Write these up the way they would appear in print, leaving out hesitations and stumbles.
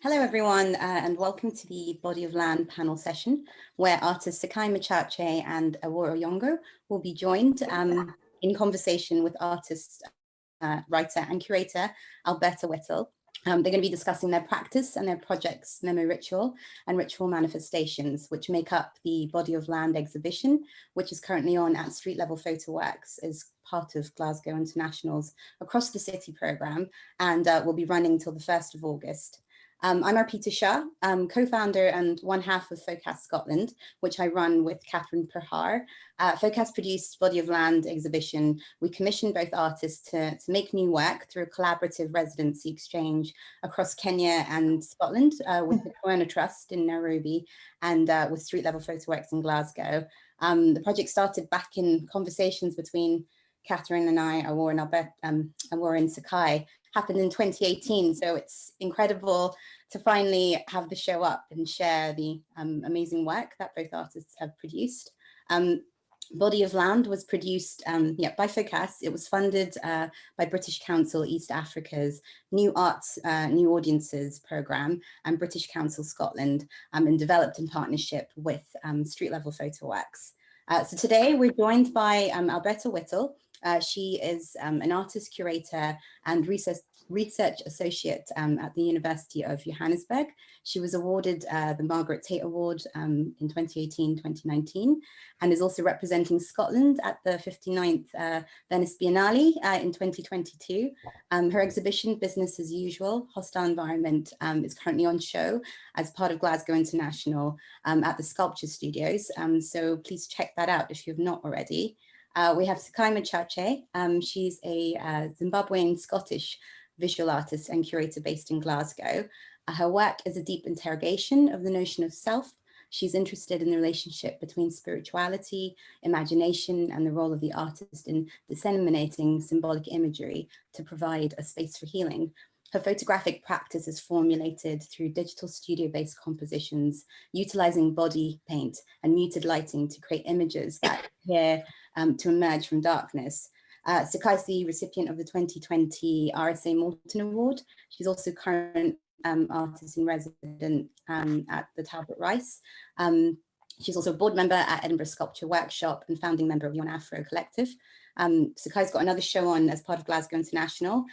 Hello everyone, and welcome to the Body of Land panel session, where artists Sekai Machache and Awuor Onyango will be joined in conversation with artist, writer and curator Alberta Whittle. They're going to be discussing their practice and their projects, Memoritual and Ritual Manifestations, which make up the Body of Land exhibition, which is currently on at Street Level Photoworks as part of Glasgow International's Across the City programme, and will be running till the 1st of August. I'm Arpita Shah, co-founder and one half of Fòcas Scotland, which I run with Catherine Perhar. Fòcas produced Body of Land exhibition. We commissioned both artists to make new work through a collaborative residency exchange across Kenya and Scotland with the Corona Trust in Nairobi and with Street Level Photoworks in Glasgow. The project started back in conversations between Catherine and I, Awuor and Sekai, happened in 2018. So it's incredible to finally have the show up and share the amazing work that both artists have produced. Body of Land was produced by Fòcas. It was funded by British Council East Africa's New Arts, New Audiences programme and British Council Scotland, and developed in partnership with Street Level Photoworks. So today we're joined by Alberta Whittle. She is an artist, curator and research associate at the University of Johannesburg. She was awarded the Margaret Tate Award in 2018-2019 and is also representing Scotland at the 59th Venice Biennale in 2022. Her exhibition, Business as Usual, Hostile Environment, is currently on show as part of Glasgow International at the Sculpture Studios. So please check that out if you have not already. We have Sekai Machache. She's a Zimbabwean Scottish visual artist and curator based in Glasgow. Her work is a deep interrogation of the notion of self. She's interested in the relationship between spirituality, imagination, and the role of the artist in disseminating symbolic imagery to provide a space for healing. Her photographic practice is formulated through digital studio-based compositions, utilizing body paint and muted lighting to create images that appear to emerge from darkness. Sekai is the recipient of the 2020 RSA Moulton Award. She's also current artist in resident at the Talbot Rice. She's also a board member at Edinburgh Sculpture Workshop and founding member of Yon Afro Collective. Sekai's got another show on as part of Glasgow International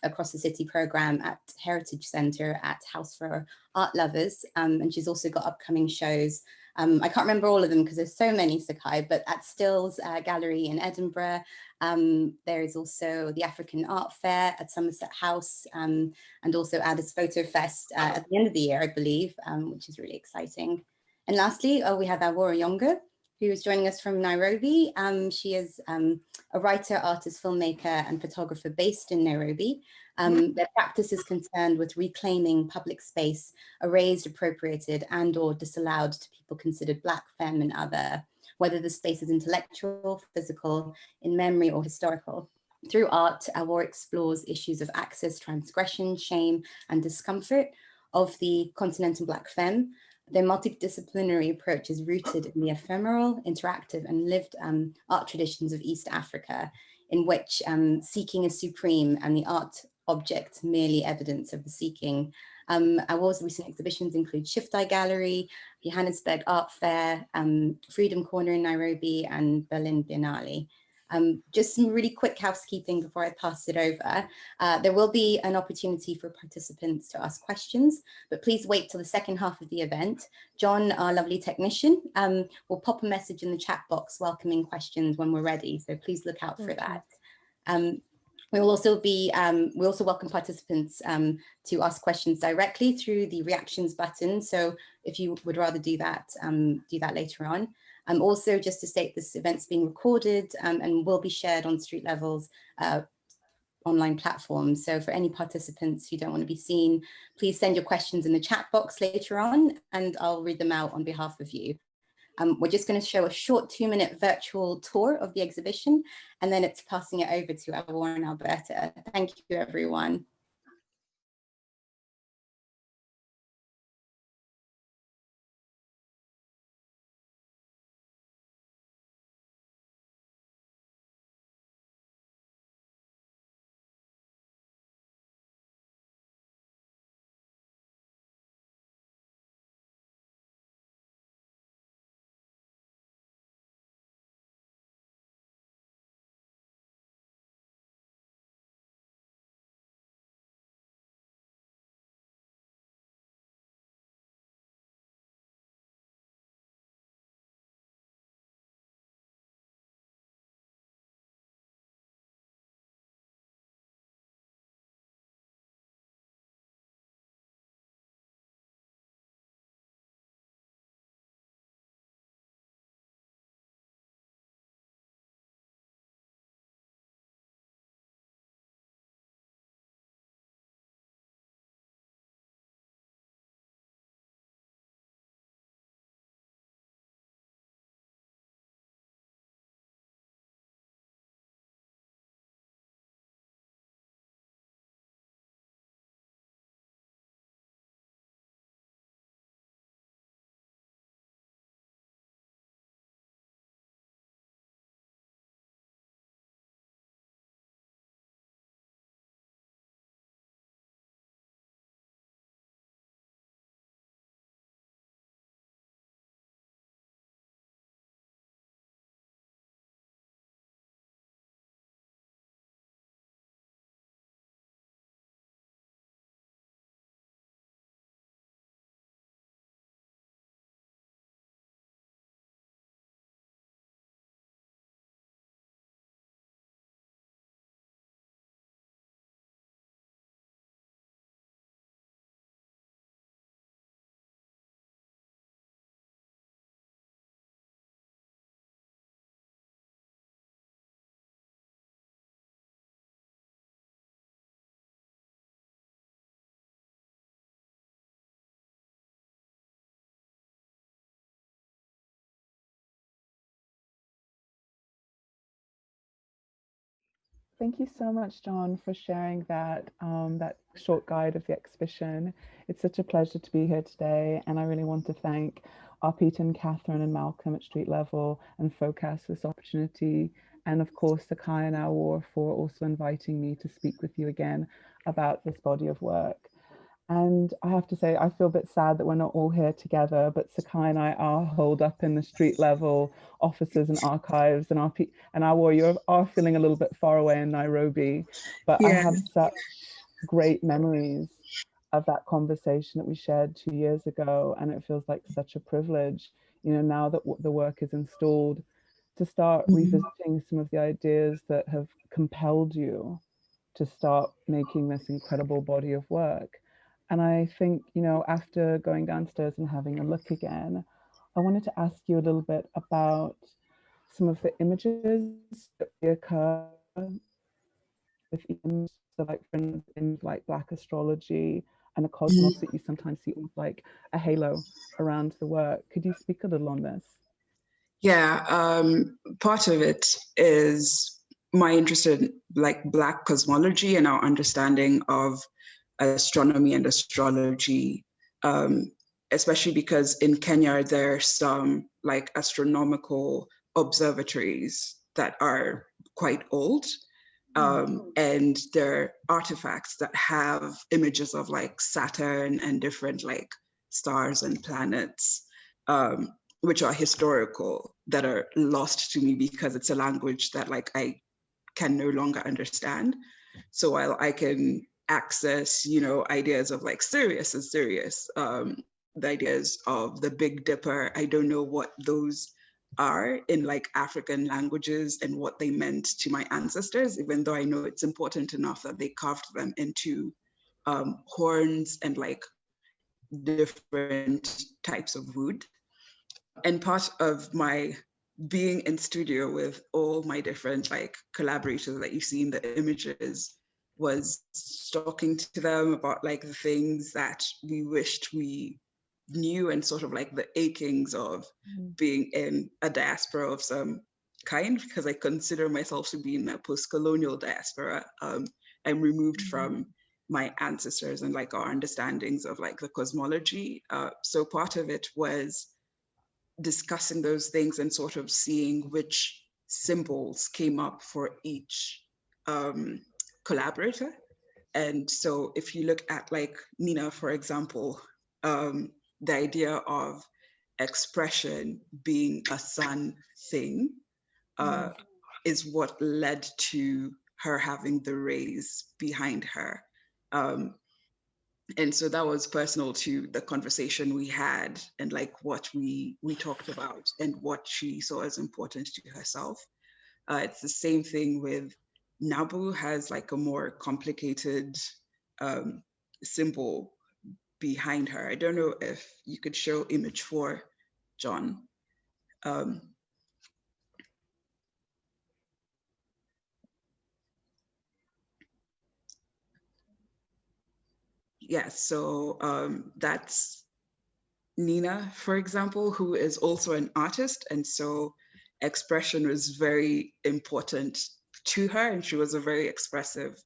Across the City programme at Heritage Centre at House for Art Lovers. And she's also got upcoming shows. I can't remember all of them because there's so many, Sekai, but at Stills Gallery in Edinburgh. There is also the African Art Fair at Somerset House and also Addis Photo Fest at the end of the year, I believe, which is really exciting. And lastly, we have Awuor Onyango, who is joining us from Nairobi. She is a writer, artist, filmmaker, and photographer based in Nairobi. Their practice is concerned with reclaiming public space, erased, appropriated, and/or disallowed to people considered Black, femme, and other, whether the space is intellectual, physical, in memory, or historical. Through art, Awuor explores issues of access, transgression, shame, and discomfort of the continental Black femme. Their multidisciplinary approach is rooted in the ephemeral, interactive, and lived art traditions of East Africa, in which seeking is supreme and the art object merely evidence of the seeking. Awuor's recent exhibitions include Shift Eye Gallery, Johannesburg Art Fair, Freedom Corner in Nairobi, and Berlin Biennale. Just some really quick housekeeping before I pass it over. There will be an opportunity for participants to ask questions, but please wait till the second half of the event. John, our lovely technician, will pop a message in the chat box welcoming questions when we're ready, so please look out for that. We also welcome participants to ask questions directly through the reactions button. So if you would rather do that later on. Also, just to state, this event's being recorded and will be shared on Street Level's online platform. So for any participants who don't want to be seen, please send your questions in the chat box later on, and I'll read them out on behalf of you. We're just going to show a short 2-minute virtual tour of the exhibition, and then it's passing it over to Awuor and Alberta. Thank you, everyone. Thank you so much, John, for sharing that, that short guide of the exhibition. It's such a pleasure to be here today, and I really want to thank our Peter and Catherine and Malcolm at Street Level and Fòcas for this opportunity, and of course Sekai and Awuor for also inviting me to speak with you again about this body of work. And I have to say, I feel a bit sad that we're not all here together, but Sekai and I are holed up in the Street Level offices and archives, and Awuor, you are feeling a little bit far away in Nairobi, but I have such great memories of that conversation that we shared 2 years ago, and it feels like such a privilege, you know, now that the work is installed, to start revisiting some of the ideas that have compelled you to start making this incredible body of work. And I think, you know, after going downstairs and having a look again, I wanted to ask you a little bit about some of the images that reoccur with images, so like for instance, like Black astrology and the cosmos that you sometimes see like a halo around the work. Could you speak a little on this? Yeah, part of it is my interest in like Black cosmology and our understanding of astronomy and astrology, especially because in Kenya there's some like astronomical observatories that are quite old, and they're artifacts that have images of like Saturn and different like stars and planets, which are historical, that are lost to me because it's a language that like I can no longer understand. So while I can access, you know, ideas of like Sirius and Sirius, the ideas of the Big Dipper, I don't know what those are in like African languages and what they meant to my ancestors, even though I know it's important enough that they carved them into horns and like different types of wood. And part of my being in studio with all my different like collaborators that you see in the images was talking to them about like the things that we wished we knew and sort of like the achings of being in a diaspora of some kind, because I consider myself to be in a post-colonial diaspora. I'm removed from my ancestors and like our understandings of like the cosmology. So part of it was discussing those things and sort of seeing which symbols came up for each collaborator. And so if you look at like Nina, for example, the idea of expression being a sun thing is what led to her having the rays behind her. And so that was personal to the conversation we had and like what we talked about and what she saw as important to herself. It's the same thing with Nabu, has like a more complicated symbol behind her. I don't know if you could show image 4, John. Yeah, so that's Nina, for example, who is also an artist. And so expression was very important to her, and she was a very expressive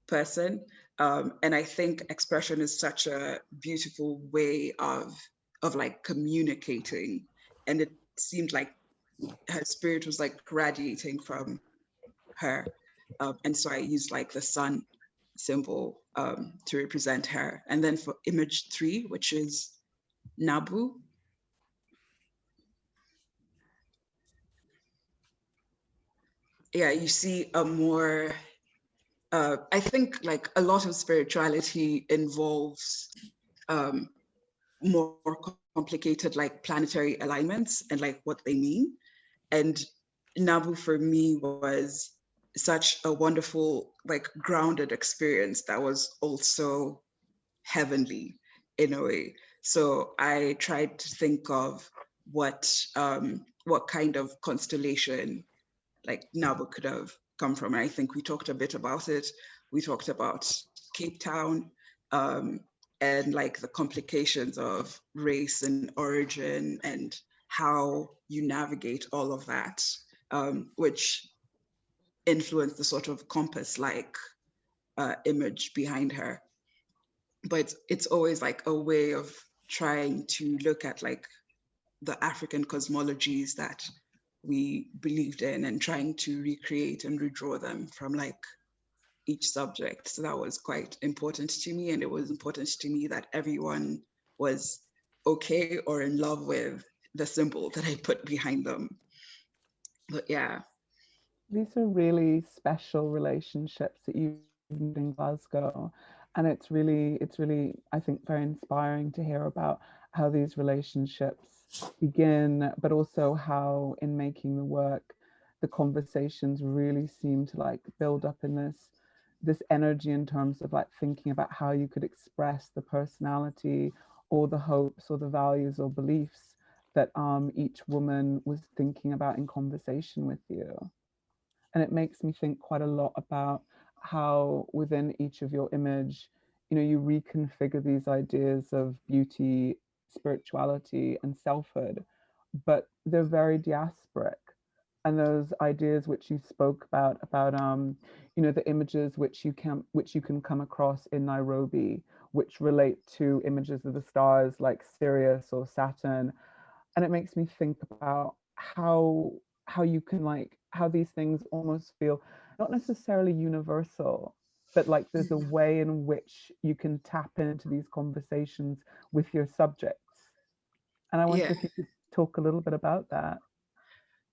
person. And I think expression is such a beautiful way of like communicating. And it seemed like her spirit was like radiating from her. And so I used like the sun symbol to represent her. And then for image 3, which is Nabu, yeah, you see a more, I think like a lot of spirituality involves more complicated like planetary alignments and like what they mean. And Nabu for me was such a wonderful, like grounded experience that was also heavenly in a way. So I tried to think of what kind of constellation like Nabu could have come from. And I think we talked a bit about it. We talked about Cape Town and like the complications of race and origin and how you navigate all of that, which influence the sort of compass-like image behind her. But it's always like a way of trying to look at like the African cosmologies that we believed in and trying to recreate and redraw them from like each subject. So that was quite important to me. And it was important to me that everyone was okay or in love with the symbol that I put behind them. But yeah. These are really special relationships that you've made in Glasgow. And it's really, I think, very inspiring to hear about how these relationships begin, but also how in making the work, the conversations really seem to like build up in this energy in terms of like thinking about how you could express the personality or the hopes or the values or beliefs that each woman was thinking about in conversation with you. And it makes me think quite a lot about how within each of your image, you know, you reconfigure these ideas of beauty, spirituality, and selfhood, but they're very diasporic. And those ideas which you spoke about you know, the images which you can come across in Nairobi, which relate to images of the stars like Sirius or Saturn. And it makes me think about how you can like, how these things almost feel not necessarily universal, but like there's a way in which you can tap into these conversations with your subjects. And I wonder if you could talk a little bit about that.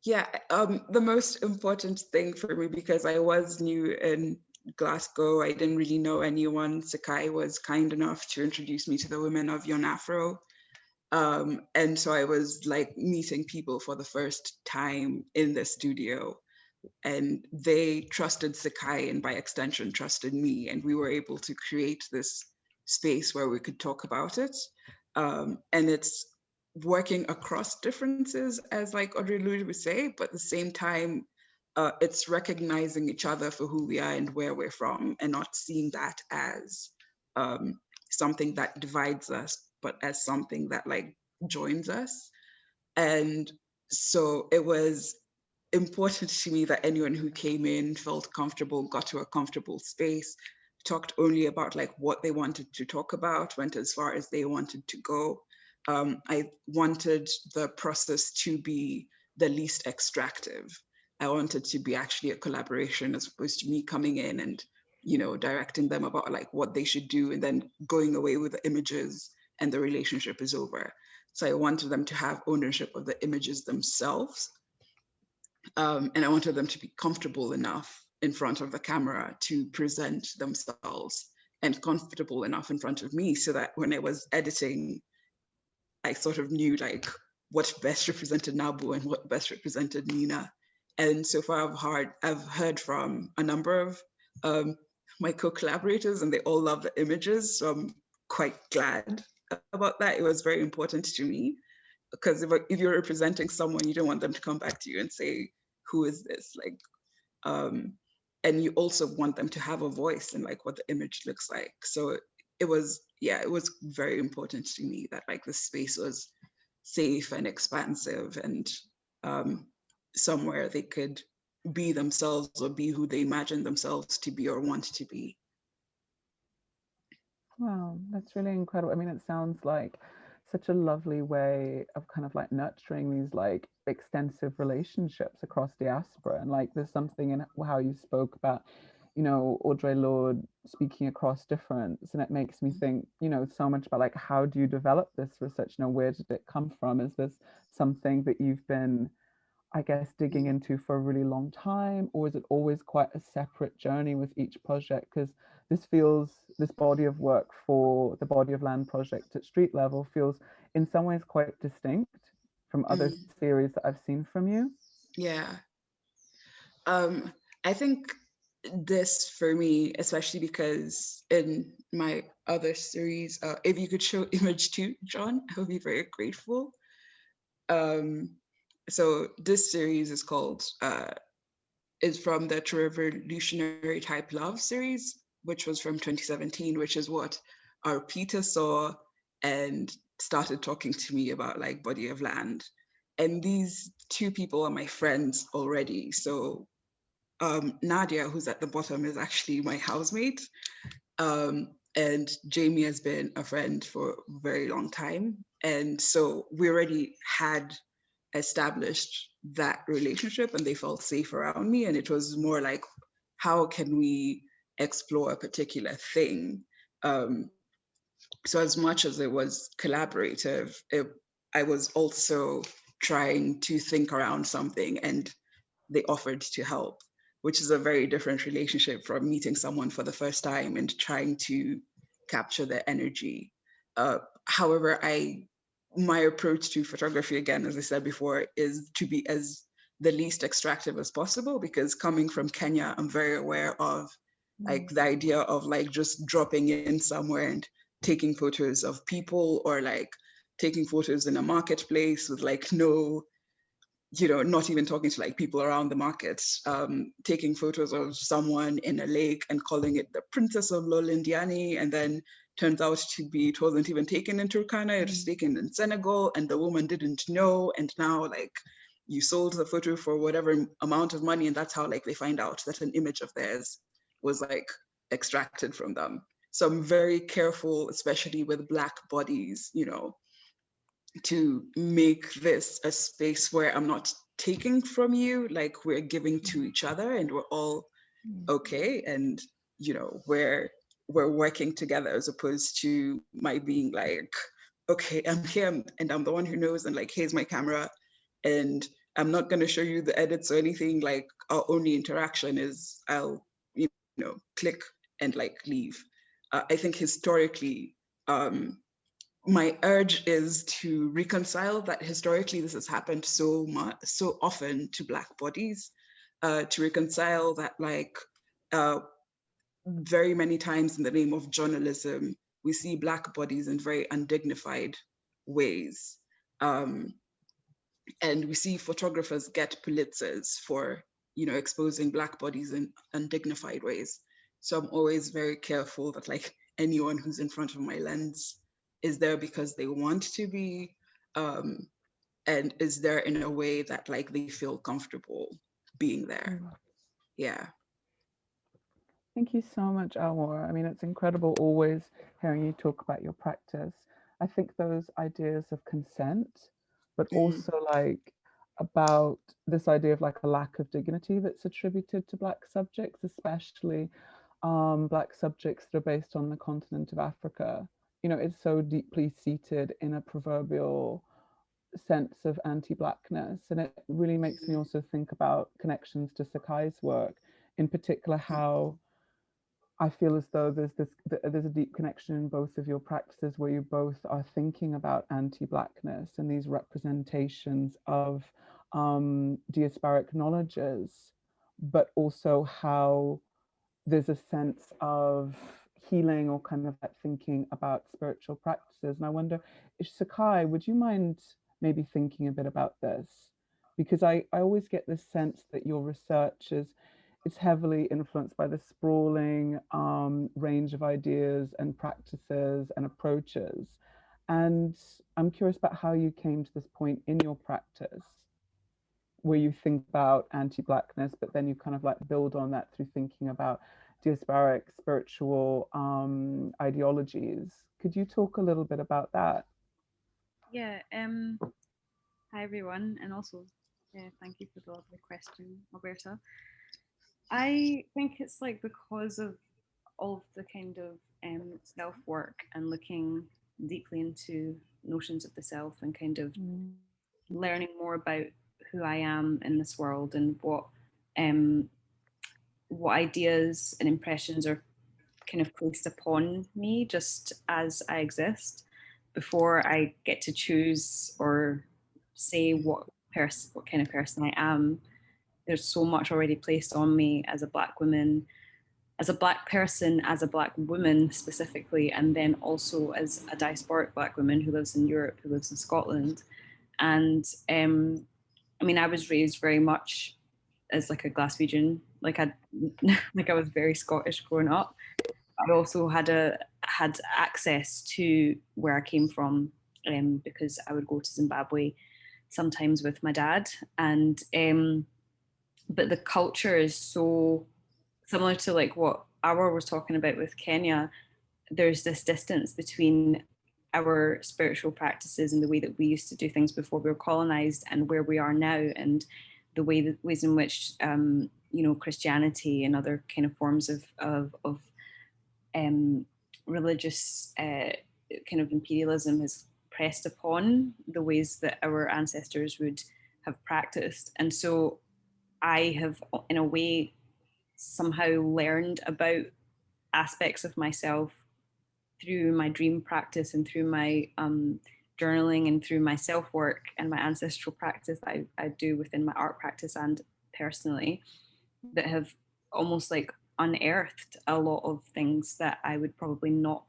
Yeah, the most important thing for me, because I was new in Glasgow, I didn't really know anyone. Sekai was kind enough to introduce me to the women of Yon Afro. And so I was like meeting people for the first time in the studio, and they trusted Sekai and by extension trusted me. And we were able to create this space where we could talk about it. And it's working across differences, as like Audrey Louis would say, but at the same time, it's recognizing each other for who we are and where we're from, and not seeing that as something that divides us, but as something that like joins us. And so it was important to me that anyone who came in felt comfortable, got to a comfortable space, talked only about like what they wanted to talk about, went as far as they wanted to go. I wanted the process to be the least extractive. I wanted to be actually a collaboration as opposed to me coming in and, you know, directing them about like what they should do and then going away with the images and the relationship is over. So I wanted them to have ownership of the images themselves. And I wanted them to be comfortable enough in front of the camera to present themselves and comfortable enough in front of me so that when I was editing, I sort of knew like what best represented Nabu and what best represented Nina. And so far I've heard from a number of my co-collaborators and they all love the images. So I'm quite glad about that. It was very important to me because if you're representing someone, you don't want them to come back to you and say, who is this? Like, and you also want them to have a voice in like what the image looks like. So it was very important to me that like the space was safe and expansive and somewhere they could be themselves or be who they imagine themselves to be or want to be. Wow, that's really incredible. I mean, it sounds like such a lovely way of kind of like nurturing these like extensive relationships across diaspora. And like there's something in how you spoke about, you know, Audre Lorde speaking across difference. And it makes me think, you know, so much about like, how do you develop this research? You know, where did it come from? Is this something that you've been, I guess, digging into for a really long time, or is it always quite a separate journey with each project? Because this body of work for the Body of Land project at Street Level feels in some ways quite distinct from other series that I've seen from you. Yeah. I think this for me, especially because in my other series, if you could show image 2, John, I would be very grateful. So this series is called, is from the Revolutionary Type Love series, which was from 2017, which is what our Peter saw and started talking to me about like Body of Land. And these two people are my friends already. So Nadia, who's at the bottom, is actually my housemate. And Jamie has been a friend for a very long time. And so we already had established that relationship and they felt safe around me. And it was more like, how can we explore a particular thing? So as much as it was collaborative, I was also trying to think around something and they offered to help, which is a very different relationship from meeting someone for the first time and trying to capture their energy. However, my approach to photography, again, as I said before, is to be as the least extractive as possible, because coming from Kenya, I'm very aware of like the idea of like just dropping in somewhere and taking photos of people, or like taking photos in a marketplace with like no, not even talking to like people around the market, taking photos of someone in a lake and calling it the Princess of Lolindiani, and then turns out it wasn't even taken in Turkana, it was taken in Senegal, and the woman didn't know, and now like you sold the photo for whatever amount of money, and that's how like they find out that an image of theirs was like extracted from them. So I'm very careful, especially with Black bodies, to make this a space where I'm not taking from you, like we're giving to each other and we're all okay, and we're working together, as opposed to my being like, okay, I'm here and I'm the one who knows, and like, here's my camera and I'm not going to show you the edits or anything. Like, our only interaction is I'll click and like leave. I think historically, my urge is to reconcile that historically this has happened so often to Black bodies, to reconcile that like very many times in the name of journalism, we see Black bodies in very undignified ways. And we see photographers get Pulitzers for, exposing Black bodies in undignified ways. So I'm always very careful that like anyone who's in front of my lens is there because they want to be, and is there in a way that like they feel comfortable being there. Yeah. Thank you so much, Awuor. I mean, it's incredible always hearing you talk about your practice. I think those ideas of consent, but also like about this idea of like a lack of dignity that's attributed to Black subjects, especially Black subjects that are based on the continent of Africa. It's so deeply seated in a proverbial sense of anti-Blackness. And it really makes me also think about connections to Sekai's work, in particular, how I feel as though there's a deep connection in both of your practices where you both are thinking about anti-Blackness and these representations of diasporic knowledges, but also how there's a sense of healing or kind of like thinking about spiritual practices. And I wonder, Sekai, would you mind maybe thinking a bit about this? Because I always get this sense that your research is heavily influenced by the sprawling range of ideas and practices and approaches. And I'm curious about how you came to this point in your practice where you think about anti-Blackness, but then you kind of like build on that through thinking about diasporic spiritual ideologies. Could you talk a little bit about that? Yeah. Hi everyone, and also thank you for the lovely question, Alberta. I think it's like because of all of the kind of self-work and looking deeply into notions of the self and kind of learning more about who I am in this world and what ideas and impressions are kind of placed upon me just as I exist before I get to choose or say what kind of person I am. There's so much already placed on me as a Black woman, as a Black person, as a Black woman specifically, and then also as a diasporic Black woman who lives in Europe, who lives in Scotland. And I mean, I was raised very much as like a Glaswegian, like I was very Scottish growing up. I also had access to where I came from because I would go to Zimbabwe sometimes with my dad, and but the culture is so similar to like what Awuor was talking about with Kenya. There's this distance between our spiritual practices and the way that we used to do things before we were colonized and where we are now, and the ways in which you know, Christianity and other kind of forms of religious kind of imperialism has pressed upon the ways that our ancestors would have practiced. And so I have, in a way, somehow learned about aspects of myself through my dream practice and through my journaling and through my self-work and my ancestral practice that I do within my art practice and personally, that have almost like unearthed a lot of things that I would probably not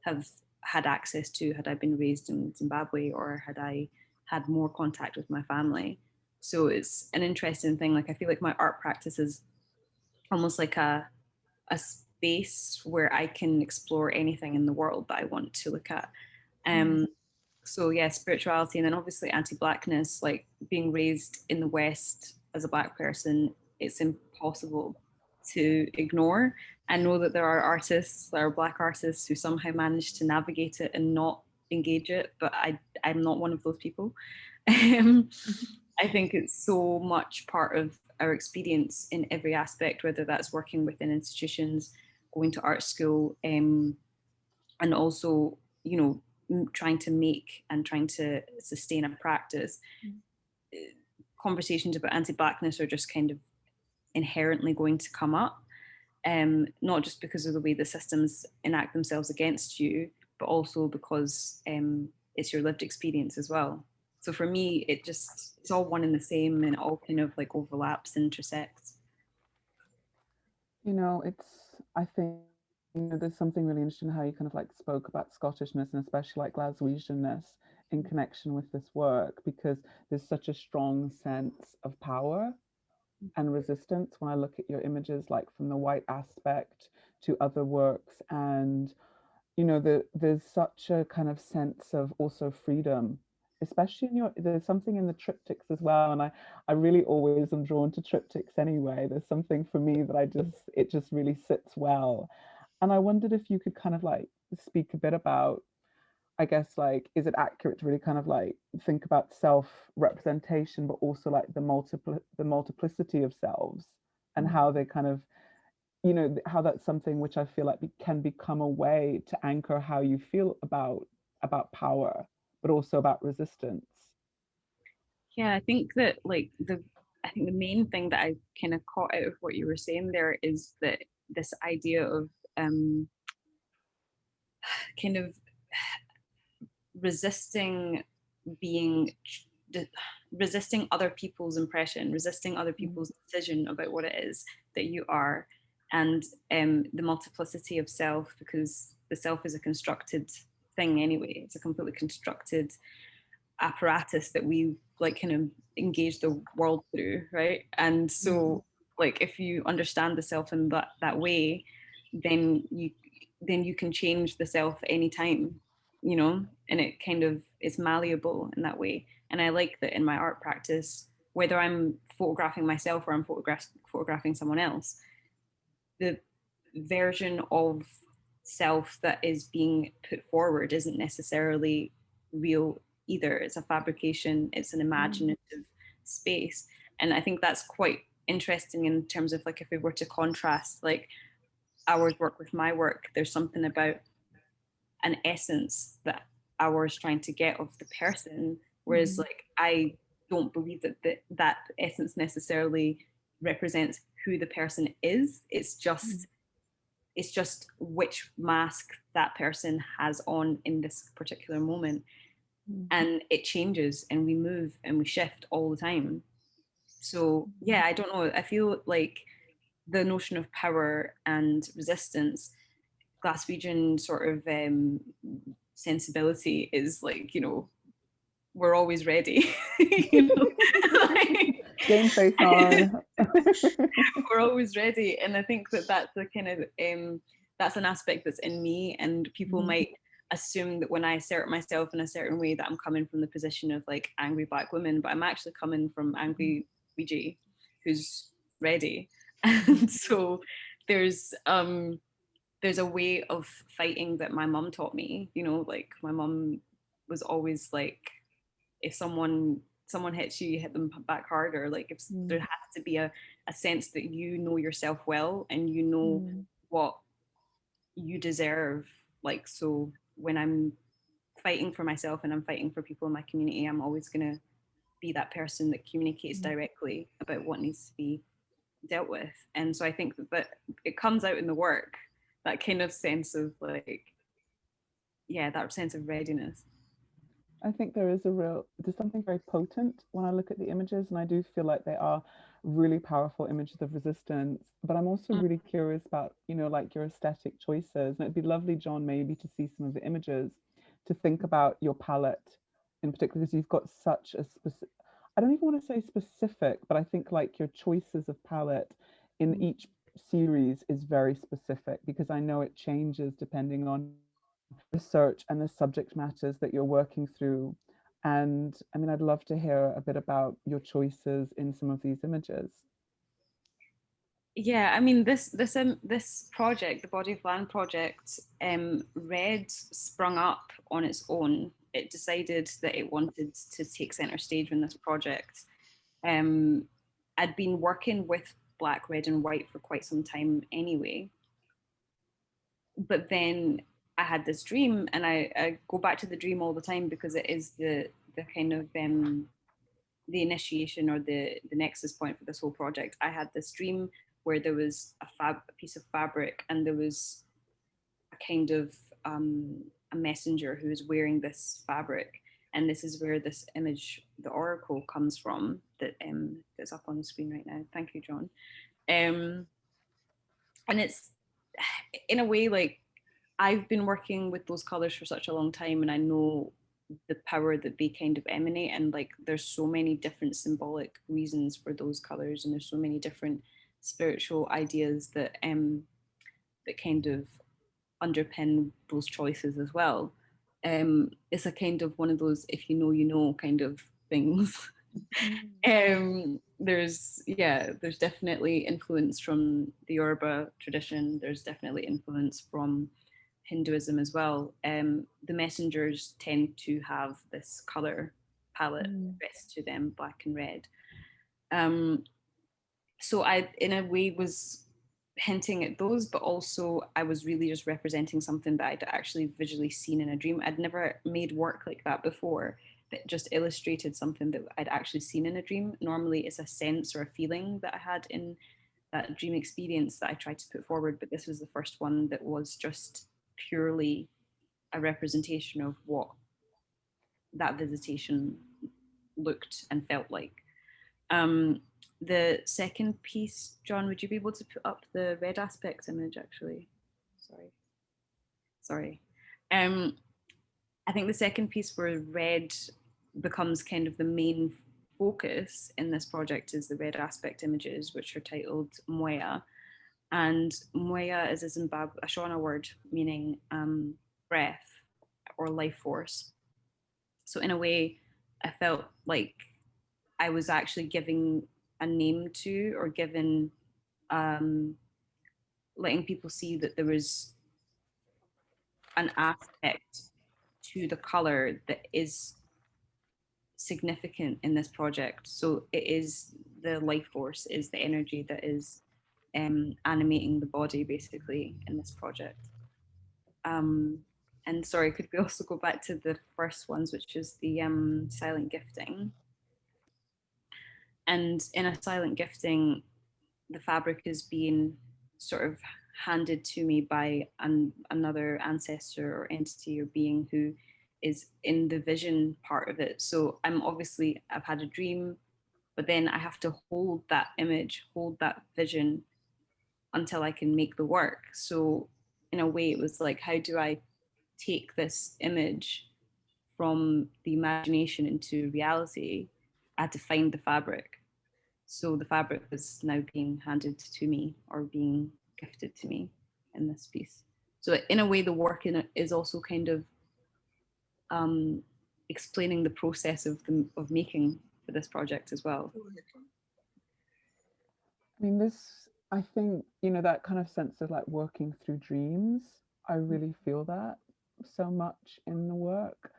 have had access to had I been raised in Zimbabwe or had I had more contact with my family. So it's an interesting thing. Like, I feel like my art practice is almost like a space where I can explore anything in the world that I want to look at. So yeah, spirituality, and then obviously anti-Blackness, like being raised in the West as a Black person, it's impossible to ignore. I know that there are artists, there are Black artists who somehow manage to navigate it and not engage it, but I'm not one of those people. I think it's so much part of our experience in every aspect, whether that's working within institutions, going to art school, and also, you know, trying to make and trying to sustain a practice. Conversations about anti-Blackness are just kind of inherently going to come up, not just because of the way the systems enact themselves against you, but also because it's your lived experience as well. So for me, it's all one and the same, and it all kind of like overlaps and intersects. You know, I think, you know, there's something really interesting how you kind of like spoke about Scottishness and especially like Glaswegianness in connection with this work, because there's such a strong sense of power and resistance when I look at your images, like from the white aspect to other works. And, you know, there's such a kind of sense of also freedom, especially in there's something in the triptychs as well. And I really always am drawn to triptychs anyway. There's something for me that it just really sits well. And I wondered if you could kind of like speak a bit about, I guess, like, is it accurate to really kind of like think about self-representation, but also like the multiplicity of selves and how they kind of, you know, how that's something which I feel like can become a way to anchor how you feel about power, but also about resistance. Yeah, I think that like I think the main thing that I kind of caught out of what you were saying there is that this idea of kind of resisting resisting other people's impression, resisting other people's decision about what it is that you are, and the multiplicity of self, because the self is a constructed thing anyway. It's a completely constructed apparatus that we like kind of engage the world through, right? And so like if you understand the self in that way, then you can change the self anytime, you know, and it kind of is malleable in that way. And I like that in my art practice, whether I'm photographing myself or I'm photographing someone else, the version of self that is being put forward isn't necessarily real either. It's a fabrication, it's an imaginative space. And I think that's quite interesting in terms of like if we were to contrast like Awuor's work with my work, there's something about an essence that Awuor's trying to get of the person, whereas like I don't believe that essence necessarily represents who the person is. It's just which mask that person has on in this particular moment. And it changes and we move and we shift all the time. So yeah, I don't know, I feel like the notion of power and resistance, Glaswegian sort of sensibility is like, you know, we're always ready. You know? Like, game face on. We're always ready. And I think that that's a kind of that's an aspect that's in me, and people might assume that when I assert myself in a certain way that I'm coming from the position of like angry Black women, but I'm actually coming from angry Ouija, who's ready. And so there's a way of fighting that my mum taught me, you know, like my mum was always like, if someone hits you, you hit them back harder. Like if there has to be a sense that you know yourself well and you know what you deserve. Like, so when I'm fighting for myself and I'm fighting for people in my community, I'm always going to be that person that communicates directly about what needs to be dealt with. And so I think that it comes out in the work, that kind of sense of like, yeah, that sense of readiness. I think there's something very potent when I look at the images, and I do feel like they are really powerful images of resistance. But I'm also really curious about, you know, like your aesthetic choices. And it'd be lovely, John, maybe to see some of the images, to think about your palette in particular, because you've got such a specific, I don't even want to say specific, but I think like your choices of palette in each series is very specific, because I know it changes depending on research and the subject matters that you're working through. And I mean, I'd love to hear a bit about your choices in some of these images. Yeah, I mean, this project, the Body of Land project, Red sprung up on its own. It decided that it wanted to take center stage in this project. I'd been working with black, red, and white for quite some time anyway. But then I had this dream, and I go back to the dream all the time because it is the kind of the initiation or the nexus point for this whole project. I had this dream where there was a piece of fabric, and there was a kind of a messenger who was wearing this fabric, and this is where this image, the oracle, comes from. That's up on the screen right now. Thank you, John. And it's in a way like I've been working with those colors for such a long time, and I know the power that they kind of emanate, and like there's so many different symbolic reasons for those colors, and there's so many different spiritual ideas that that kind of underpin those choices as well. It's a kind of one of those if you know you know kind of things. There's definitely influence from the Yoruba tradition. There's definitely influence from Hinduism as well. The messengers tend to have this color palette dressed to them, black and red. So I, in a way, was hinting at those, but also I was really just representing something that I'd actually visually seen in a dream. I'd never made work like that before, that just illustrated something that I'd actually seen in a dream. Normally it's a sense or a feeling that I had in that dream experience that I tried to put forward, but this was the first one that was just purely a representation of what that visitation looked and felt like. The second piece, John, would you be able to put up the red aspects image actually? Sorry. I think the second piece where red becomes kind of the main focus in this project is the red aspect images, which are titled Mwea. And Mwea is a Shona word meaning breath or life force. So in a way, I felt like I was actually giving a name to, or given, letting people see that there was an aspect to the color that is significant in this project. So it is the life force, is the energy that is animating the body basically in this project. And sorry, could we also go back to the first ones, which is the silent gifting? And in a silent gifting, the fabric is being sort of handed to me by another ancestor or entity or being who is in the vision part of it. So I've had a dream, but then I have to hold that image, hold that vision until I can make the work. So in a way, it was like, how do I take this image from the imagination into reality? I had to find the fabric. So the fabric was now being handed to me or being gifted to me in this piece. So in a way, the work in it is also kind of explaining the process of making for this project as well. I mean, I think, that kind of sense of like working through dreams, I really feel that so much in the work.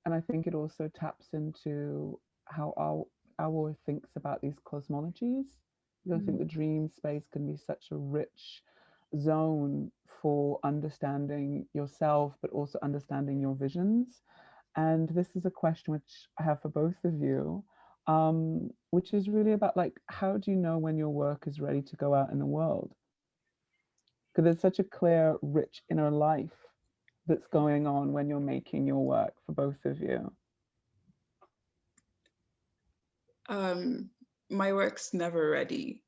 And I think it also taps into how Awuor thinks about these cosmologies. I think the dream space can be such a rich zone for understanding yourself, but also understanding your visions. And this is a question which I have for both of you, which is really about like, how do you know when your work is ready to go out in the world? Because there's such a clear, rich inner life that's going on when you're making your work, for both of you. My work's never ready.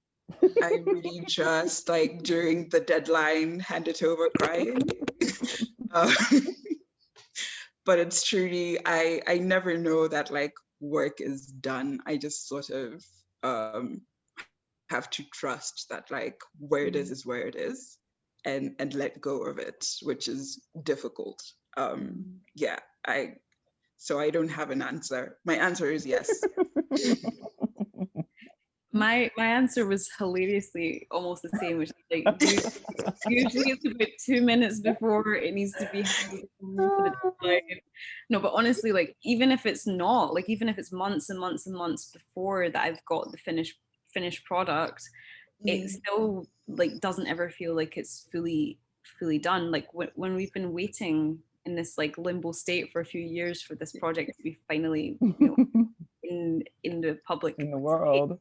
I really just like during the deadline hand it over crying. But it's truly, I never know that like work is done. I just sort of have to trust that like where it is where it is, and let go of it, which is difficult. Yeah, so I don't have an answer. My answer is yes. My answer was hilariously almost the same, which is like usually it's about 2 minutes before it needs to be handed over for the deadline. No, but honestly, like even if it's not, like even if it's months and months and months before that I've got the finished product, it still like doesn't ever feel like it's fully done. Like when we've been waiting in this like limbo state for a few years for this project to be finally, in the public in the world.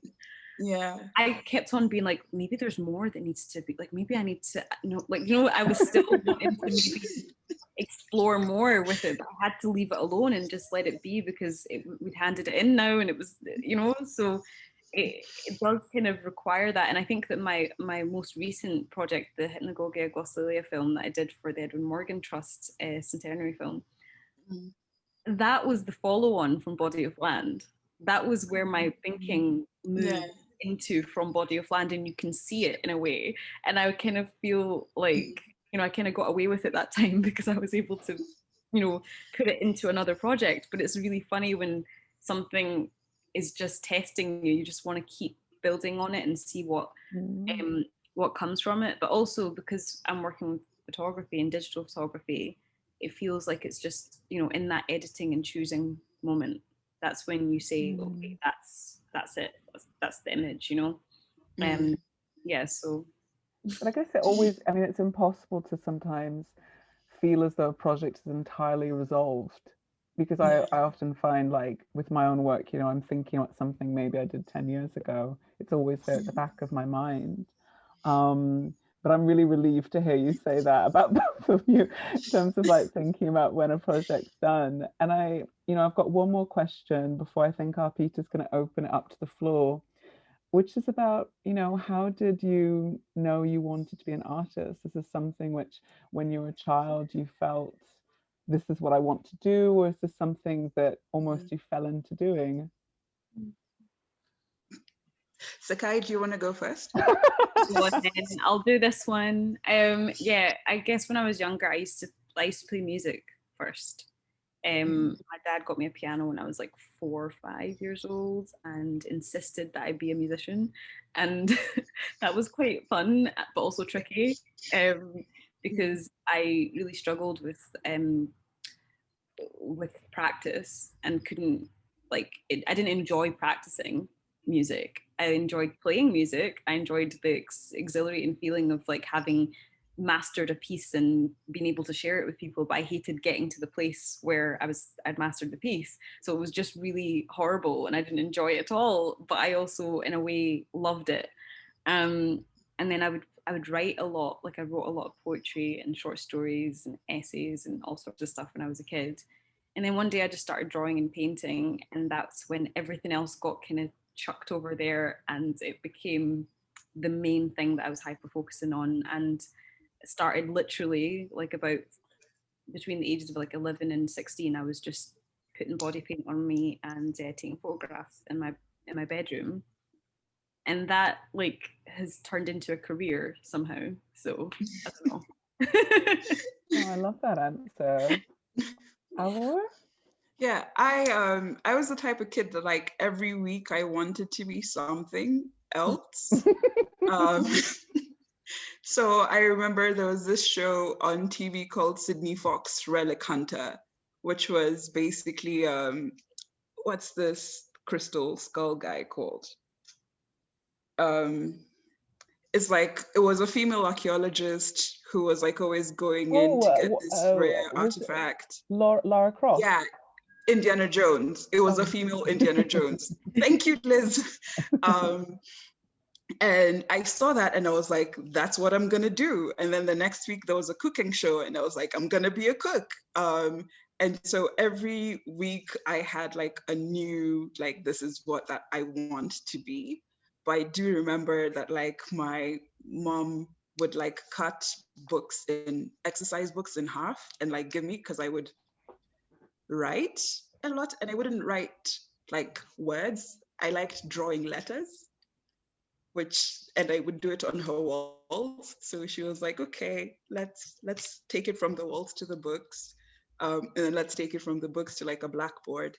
Yeah, I kept on being like, maybe there's more that needs to be, like maybe I need to, I was still wanting to maybe explore more with it, but I had to leave it alone and just let it be because we'd handed it in now, and it was, so it does kind of require that. And I think that my most recent project, the Hypnagogia Glossolalia film that I did for the Edwin Morgan Trust centenary film, that was the follow-on from Body of Land. That was where my thinking moved into from Body of Land, and you can see it in a way. And I kind of feel like, I kind of got away with it that time because I was able to, put it into another project. But it's really funny when something is just testing you. You just want to keep building on it and see what comes from it. But also because I'm working with photography and digital photography, it feels like it's just, in that editing and choosing moment, that's when you say, okay, that's it, that's the image, yeah. So but I guess it's impossible to sometimes feel as though a project is entirely resolved, because I often find like with my own work, I'm thinking about something maybe I did 10 years ago. It's always there at the back of my mind. But I'm really relieved to hear you say that about both of you in terms of like thinking about when a project's done. And I've got one more question before I think our Peter's going to open it up to the floor, which is about, how did you know you wanted to be an artist? Is this something which, when you were a child, you felt this is what I want to do, or is this something that almost you fell into doing? Sekai, do you want to go first? I'll do this one. Yeah, I guess when I was younger, I used to play music first. My dad got me a piano when I was like 4 or 5 years old and insisted that I be a musician, and that was quite fun but also tricky, because I really struggled with practice and couldn't I didn't enjoy practicing music. I enjoyed playing music. I enjoyed the exhilarating feeling of like having mastered a piece and being able to share it with people, but I hated getting to the place where I'd mastered the piece. So it was just really horrible and I didn't enjoy it at all, but I also in a way loved it. And then I would write a lot. Like I wrote a lot of poetry and short stories and essays and all sorts of stuff when I was a kid. And then one day I just started drawing and painting, and that's when everything else got kind of chucked over there and it became the main thing that I was hyper focusing on. And it started literally like about between the ages of like 11 and 16. I was just putting body paint on me and taking photographs in my bedroom, and that like has turned into a career somehow. So I don't know. Oh, I love that answer. Awuor? Yeah, I was the type of kid that like every week I wanted to be something else. Um, so I remember there was this show on TV called Sydney Fox Relic Hunter, which was basically, what's this crystal skull guy called? It's like, it was a female archaeologist who was like always going in to get this rare artifact. Lara Croft? Yeah, Indiana Jones. It was a female Indiana Jones. Thank you, Liz. And I saw that and I was like, that's what I'm gonna do. And then the next week there was a cooking show and I was like, I'm gonna be a cook. And so every week I had like a new, like, this is what that I want to be. But I do remember that like my mom would like cut books in exercise books in half and like give me, because I would write a lot and I wouldn't write like words. I liked drawing letters, and I would do it on her walls. So she was like, okay, let's take it from the walls to the books. And then let's take it from the books to like a blackboard.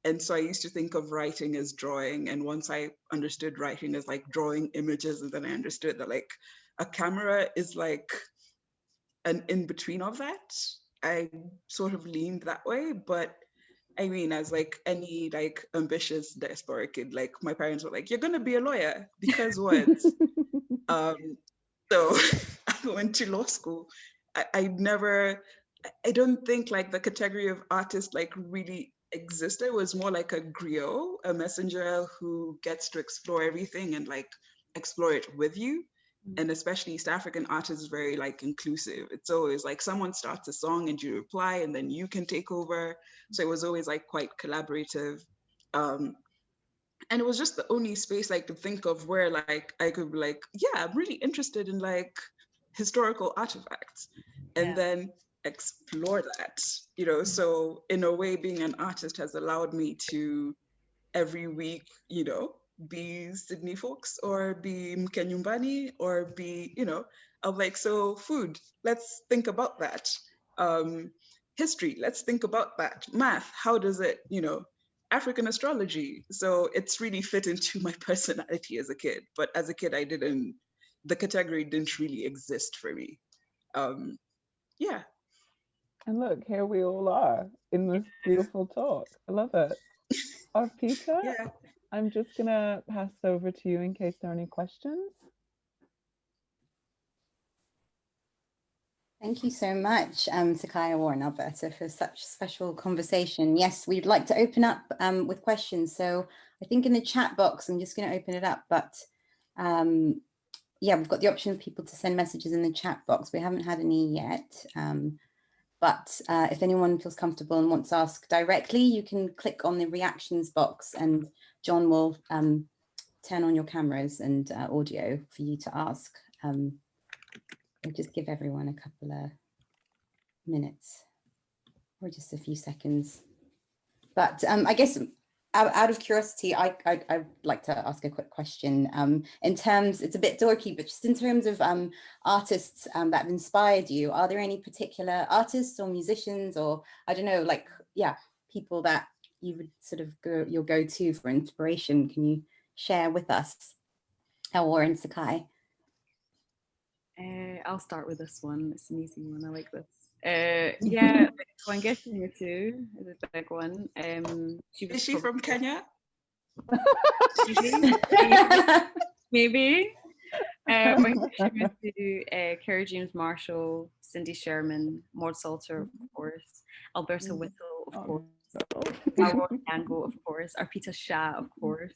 And so I used to think of writing as drawing. And once I understood writing as like drawing images, and then I understood that like a camera is like an in-between of that, I sort of leaned that way. But I mean, as like any like ambitious diaspora kid, like my parents were like, you're gonna be a lawyer because words. So I went to law school. I don't think like the category of artist like really existed. It was more like a griot, a messenger who gets to explore everything and like explore it with you. And especially East African art is very like inclusive. It's always like someone starts a song and you reply and then you can take over. So it was always like quite collaborative. And it was just the only space I could think of where like I could be like, yeah, I'm really interested in like historical artifacts and then explore that, you know. So in a way, being an artist has allowed me to every week, you know, be Sydney Fox or be Mkenyumbani or be, you know, I'm like, so food, let's think about that. History, let's think about that. Math, how does it, you know, African astrology. So it's really fit into my personality as a kid. But as a kid, the category didn't really exist for me. Yeah. And look, here we all are in this beautiful talk. I love it. Arpita, Yeah. I'm just gonna pass over to you in case there are any questions. Thank you so much, Sekai, Awuor, and Alberta, for such special conversation. Yes, we'd like to open up with questions. So I think in the chat box, I'm just going to open it up. But yeah, we've got the option of people to send messages in the chat box. We haven't had any yet. But if anyone feels comfortable and wants to ask directly, you can click on the reactions box and John will turn on your cameras and audio for you to ask. I'll just give everyone a couple of minutes or just a few seconds. But I guess out of curiosity, I'd like to ask a quick question. In terms, it's a bit dorky, but just in terms of artists that have inspired you, are there any particular artists or musicians or, I don't know, like, yeah, people that you would sort of your go-to for inspiration? Can you share with us, Awuor and Sekai? I'll start with this one. It's an easy one. I like this. Yeah, so I'm guessing you too is a big one. Is she from Kenya? Maybe. My question was to Kerry James Marshall, Cindy Sherman, Maud Salter, of course, Alberta Whittle, of course, Awuor Onyango, of course, Arpita Shah, of course,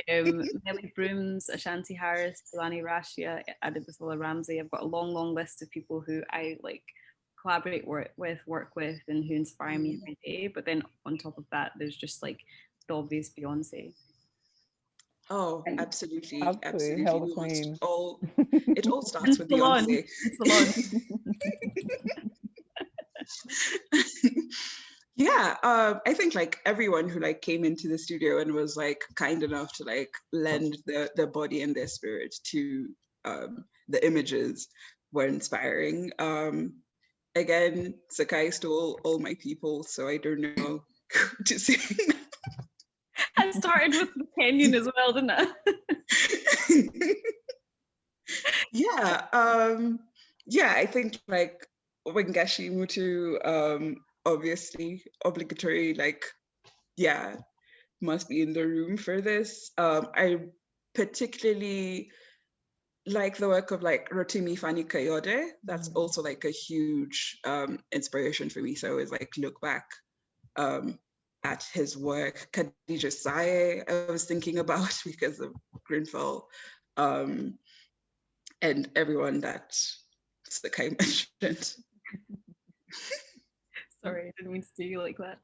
Nellie Brooms, Ashanti Harris, Tulani Rashia, Adebuthala Ramsey. I've got a long list of people who I like collaborate work with, and who inspire me every day. But then on top of that, there's just like the obvious Beyonce. Oh, absolutely. Hell the queen. It all starts with Beyonce. Yeah, I think like everyone who like came into the studio and was like kind enough to like lend their body and their spirit to the images were inspiring. Again, Sekai stole all my people, so I don't know who to say. I started with the Kenyan as well, didn't I? Yeah, I think like Wangashi Mutu, obviously obligatory, like, yeah, must be in the room for this. I particularly like the work of like Rotimi Fani Kayode. That's also like a huge inspiration for me. So I always like look back at his work. Khadija Saye, I was thinking about because of Grenfell, and everyone that Sekai mentioned. Sorry, I didn't mean to do you like that.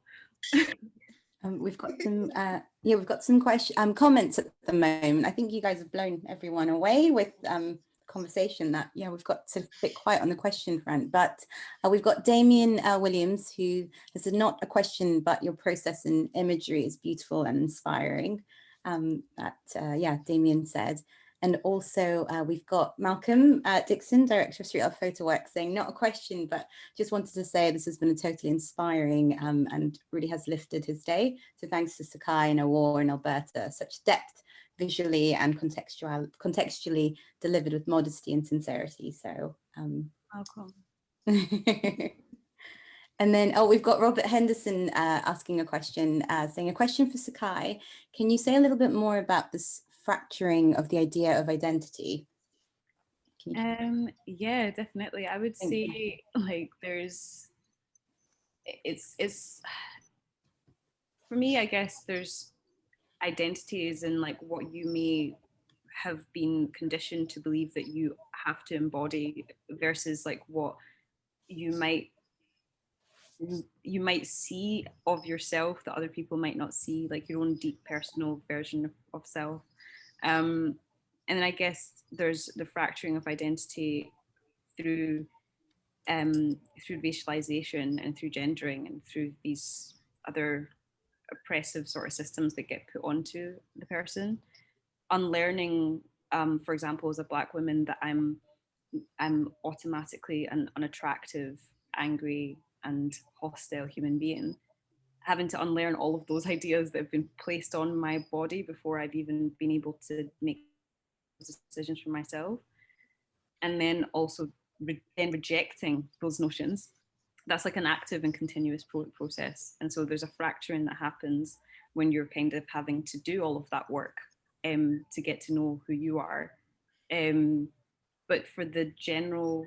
We've got some, we've got some comments at the moment. I think you guys have blown everyone away with conversation that, we've got sort of a bit quiet on the question front, but we've got Damien Williams, who has said, not a question, but your process and imagery is beautiful and inspiring. Damien said. And also we've got Malcolm Dixon, Director of Street Level Photoworks, saying, not a question, but just wanted to say this has been a totally inspiring and really has lifted his day. So thanks to Sekai and Awuor in Alberta, such depth visually and contextually delivered with modesty and sincerity. So Malcolm. And then, we've got Robert Henderson asking a question, saying, a question for Sekai. Can you say a little bit more about this fracturing of the idea of identity? Yeah, definitely. I would say like it's for me, I guess there's identities and like what you may have been conditioned to believe that you have to embody versus like what you might see of yourself that other people might not see, like your own deep personal version of self. And then I guess there's the fracturing of identity through racialization and through gendering and through these other oppressive sort of systems that get put onto the person. Unlearning, for example, as a Black woman, that I'm automatically an unattractive, angry, and hostile human being. Having to unlearn all of those ideas that have been placed on my body before I've even been able to make decisions for myself. And then also then rejecting those notions. That's like an active and continuous process. And so there's a fracturing that happens when you're kind of having to do all of that work to get to know who you are. But for the general,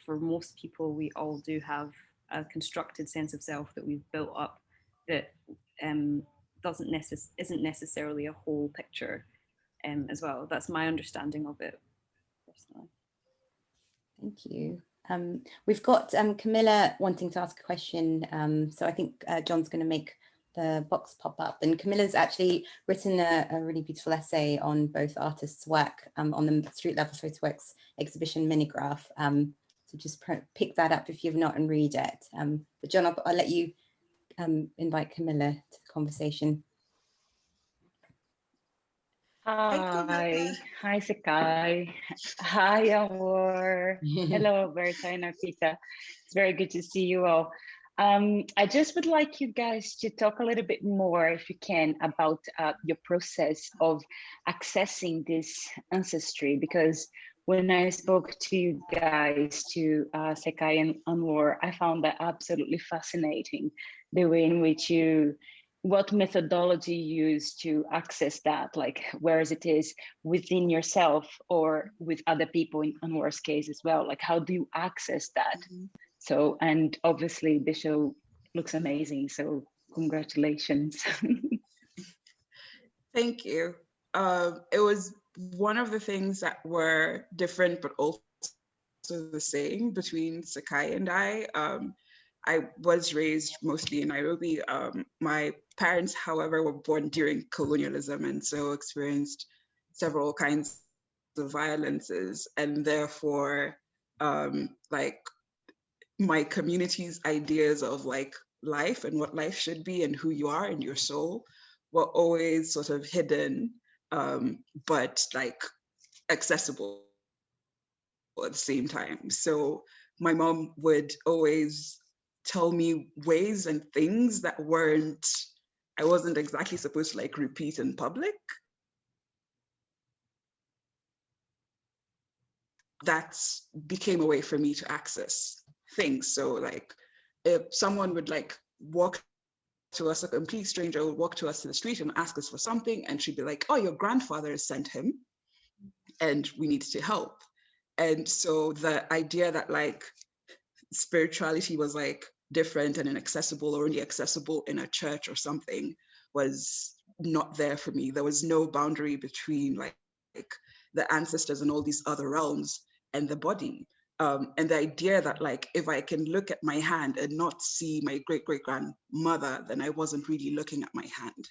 for most people, we all do have a constructed sense of self that we've built up that isn't necessarily a whole picture as well. That's my understanding of it personally. Thank you. We've got Camilla wanting to ask a question. So I think John's going to make the box pop up. And Camilla's actually written a really beautiful essay on both artists' work on the Street Level Photoworks exhibition Minigraph. So just pick that up if you've not and read it. But John, I'll let you invite Camilla to the conversation. Hi Sekai. Hi Awuor. Hello Alberta and Arpita. It's very good to see you all. I just would like you guys to talk a little bit more, if you can, about your process of accessing this ancestry, because when I spoke to you guys, to Sekai and Awuor, I found that absolutely fascinating, the way in which what methodology you use to access that, like whereas it is within yourself or with other people in Awuor's case as well, like how do you access that? So, and obviously the show looks amazing, so congratulations. Thank you. It was one of the things that were different but also the same between Sekai and I was raised mostly in Nairobi. My parents, however, were born during colonialism and so experienced several kinds of violences, and therefore like my community's ideas of like life and what life should be and who you are and your soul were always sort of hidden, but like accessible at the same time. So my mom would always tell me ways and things that I wasn't exactly supposed to like repeat in public. that's became a way for me to access things. So like if someone would like walk to us, a complete stranger would walk to us to the street and ask us for something, and she'd be like, oh, your grandfather has sent him and we need to help. And so the idea that like spirituality was like different and inaccessible or only accessible in a church or something was not there for me. There was no boundary between like the ancestors and all these other realms and the body. And the idea that like, if I can look at my hand and not see my great-great-grandmother, then I wasn't really looking at my hand,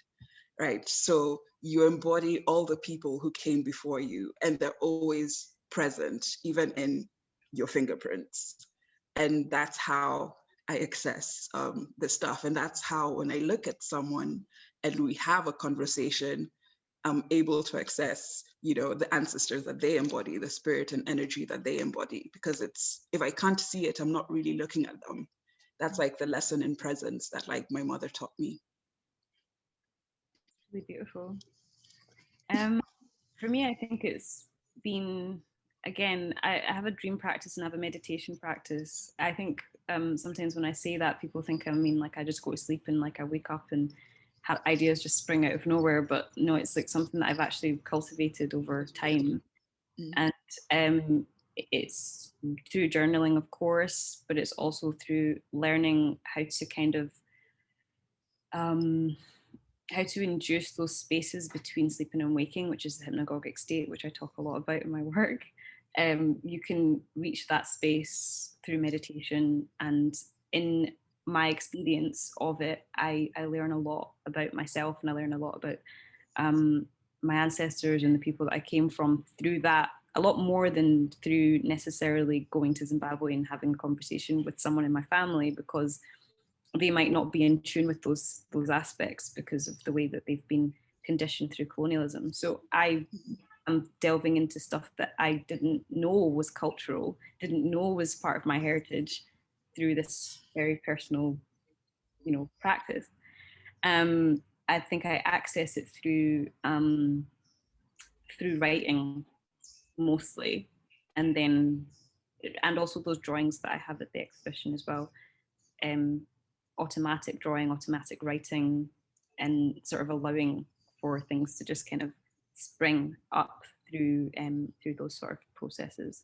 right? So you embody all the people who came before you, and they're always present, even in your fingerprints. And that's how I access the stuff. And that's how, when I look at someone and we have a conversation, I'm able to access, you know, the ancestors that they embody, the spirit and energy that they embody, because it's, if I can't see it, I'm not really looking at them. That's like the lesson in presence that like my mother taught me. Really beautiful. For me, I think it's been, again, I have a dream practice and I have a meditation practice. I think sometimes when I say that, people think I mean like I just go to sleep and like I wake up and have ideas just spring out of nowhere, but no, it's like something that I've actually cultivated over time. And it's through journaling, of course, but it's also through learning how to kind of how to induce those spaces between sleeping and waking, which is the hypnagogic state, which I talk a lot about in my work. You can reach that space through meditation, and in my experience of it, I learn a lot about myself, and I learn a lot about my ancestors and the people that I came from through that, a lot more than through necessarily going to Zimbabwe and having a conversation with someone in my family, because they might not be in tune with those aspects because of the way that they've been conditioned through colonialism. So I am delving into stuff that I didn't know was cultural, didn't know was part of my heritage, through this very personal, you know, practice. I think I access it through through writing mostly, and also those drawings that I have at the exhibition as well. Automatic drawing, automatic writing, and sort of allowing for things to just kind of spring up through those sort of processes.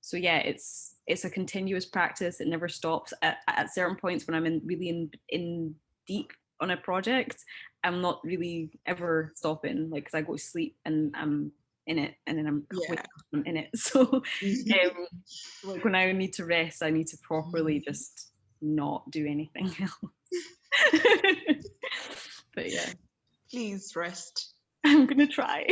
So yeah, it's a continuous practice. It never stops. At certain points when I'm really in deep on a project, I'm not really ever stopping, like, because I go to sleep and I'm in it, and then I'm in it. So like when I need to rest, I need to properly just not do anything else. But yeah, please rest. I'm gonna try.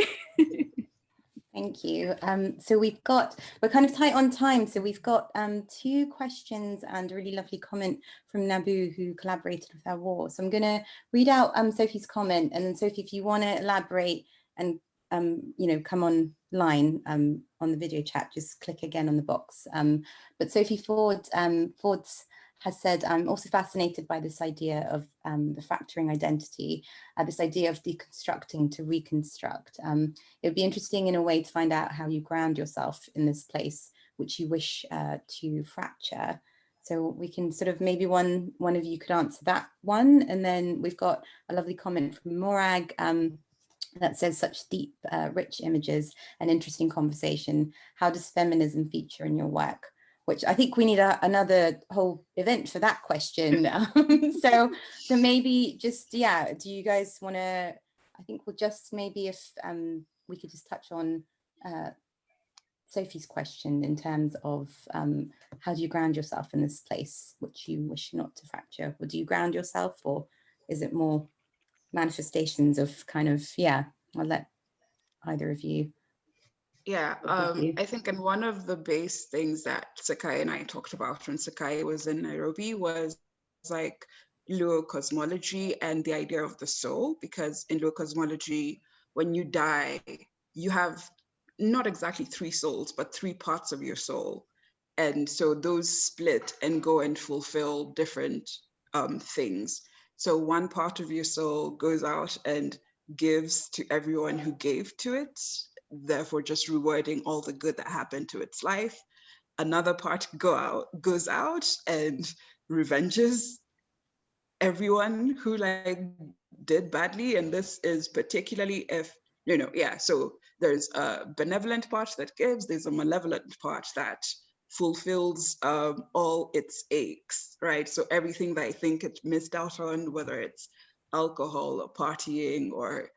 Thank you. So we're kind of tight on time. So we've got 2 questions and a really lovely comment from Nabu, who collaborated with Awuor. So I'm going to read out Sophie's comment, and then Sophie, if you want to elaborate and you know, come online on the video chat, just click again on the box. But Sophie Ford has said, I'm also fascinated by this idea of the fracturing identity, this idea of deconstructing to reconstruct. It would be interesting in a way to find out how you ground yourself in this place which you wish to fracture. So we can sort of, maybe one of you could answer that one. And then we've got a lovely comment from Morag that says, such deep, rich images and interesting conversation. How does feminism feature in your work? Which I think we need another whole event for that question. So maybe just, yeah, do you guys want to, I think we'll just maybe, if we could just touch on Sophie's question in terms of how do you ground yourself in this place which you wish not to fracture? Or do you ground yourself, or is it more manifestations of kind of, yeah, I'll let either of you. Yeah, I think, and one of the base things that Sekai and I talked about when Sekai was in Nairobi was like Luo cosmology and the idea of the soul, because in Luo cosmology, when you die, you have not exactly 3 souls, but 3 parts of your soul. And so those split and go and fulfill different things. So one part of your soul goes out and gives to everyone who gave to it, therefore just rewarding all the good that happened to its life. Another part goes out and revenges everyone who like did badly. And this is particularly if, so there's a benevolent part that gives, there's a malevolent part that fulfills all its aches, right? So everything that I think it missed out on, whether it's alcohol or partying, or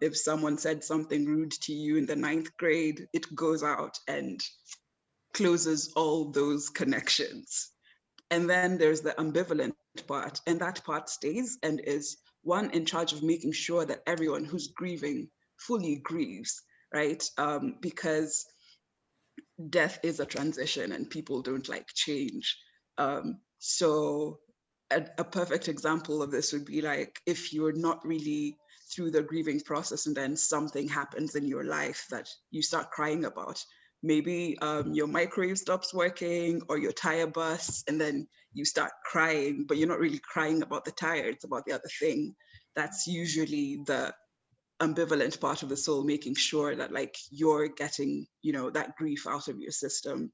if someone said something rude to you in the 9th grade, it goes out and closes all those connections. And then there's the ambivalent part, and that part stays and is one in charge of making sure that everyone who's grieving fully grieves, right? Because death is a transition and people don't like change. So a perfect example of this would be like if you're not really through the grieving process and then something happens in your life that you start crying about. Maybe your microwave stops working or your tire bursts, and then you start crying, but you're not really crying about the tire, it's about the other thing. That's usually the ambivalent part of the soul, making sure that like you're getting, that grief out of your system.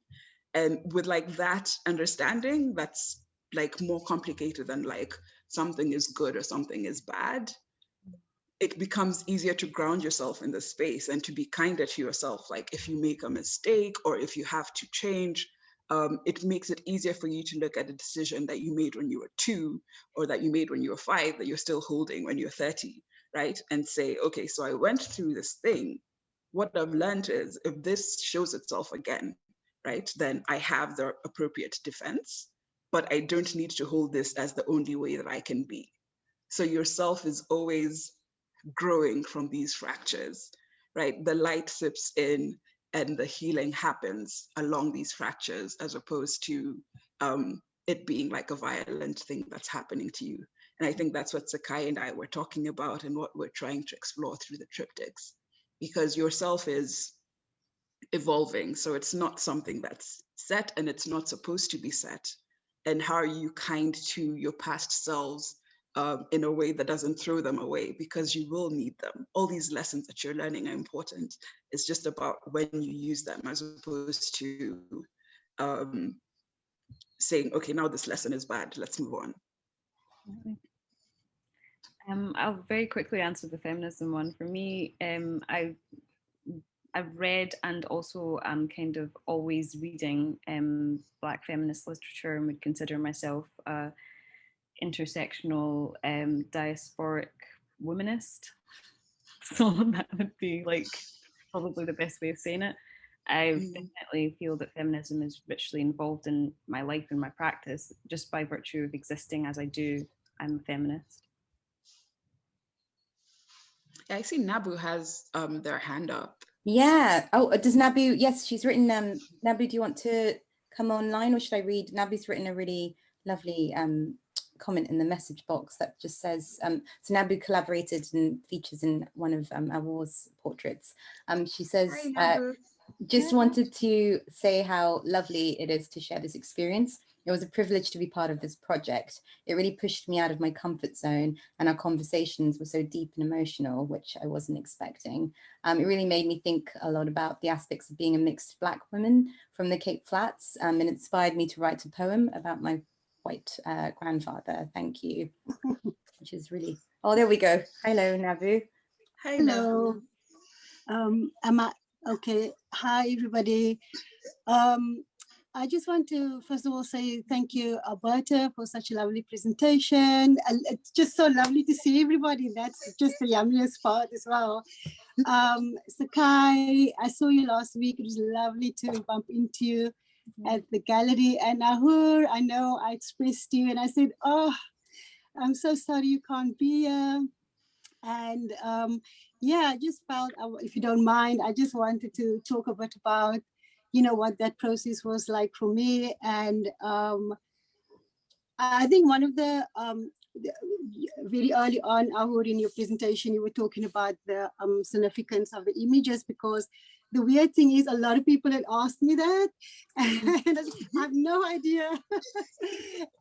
And with like that understanding, that's like more complicated than like something is good or something is bad. It becomes easier to ground yourself in the space and to be kinder to yourself. Like if you make a mistake or if you have to change, it makes it easier for you to look at a decision that you made when you were 2 or that you made when you were 5 that you're still holding when you're 30, right? And say, okay, so I went through this thing. What I've learned is if this shows itself again, right, then I have the appropriate defense, but I don't need to hold this as the only way that I can be. So yourself is always growing from these fractures, right? The light sips in and the healing happens along these fractures, as opposed to it being like a violent thing that's happening to you. And I think that's what Sekai and I were talking about and what we're trying to explore through the triptychs, because yourself is evolving. So it's not something that's set and it's not supposed to be set. And how are you kind to your past selves in a way that doesn't throw them away, because you will need them. All these lessons that you're learning are important. It's just about when you use them, as opposed to saying, okay, now this lesson is bad, let's move on. I'll very quickly answer the feminism one. For me, I've read and also am kind of always reading Black feminist literature and would consider myself a intersectional diasporic womanist. So that would be like probably the best way of saying it. I definitely feel that feminism is richly involved in my life and my practice. Just by virtue of existing as I do, I'm a feminist. I see Nabu has their hand up. Yeah. Oh, does Nabu? Yes, she's written. Nabu, do you want to come online, or should I read? Nabu's written a really lovely comment in the message box that just says, so Nabu collaborated and features in one of Awuor's portraits. She says, just wanted to say how lovely it is to share this experience. It was a privilege to be part of this project. It really pushed me out of my comfort zone, and our conversations were so deep and emotional, which I wasn't expecting. It really made me think a lot about the aspects of being a mixed Black woman from the Cape Flats, and inspired me to write a poem about my white grandfather. Thank you. Which is really, oh, there we go. Hello, Nabu. Hi, hello. Am I okay? Hi, everybody. I just want to, first of all, say thank you, Alberta, for such a lovely presentation. And it's just so lovely to see everybody. That's just the yummiest part as well. Sekai, I saw you last week. It was lovely to bump into you at the gallery. And Awuor, I know I expressed to you and I said, oh, I'm so sorry you can't be here. And yeah, I just felt, if you don't mind, I just wanted to talk a bit about, you know, what that process was like for me. And I think one of the, very early on, Awuor, in your presentation, you were talking about the significance of the images, because the weird thing is a lot of people had asked me that and I have no idea.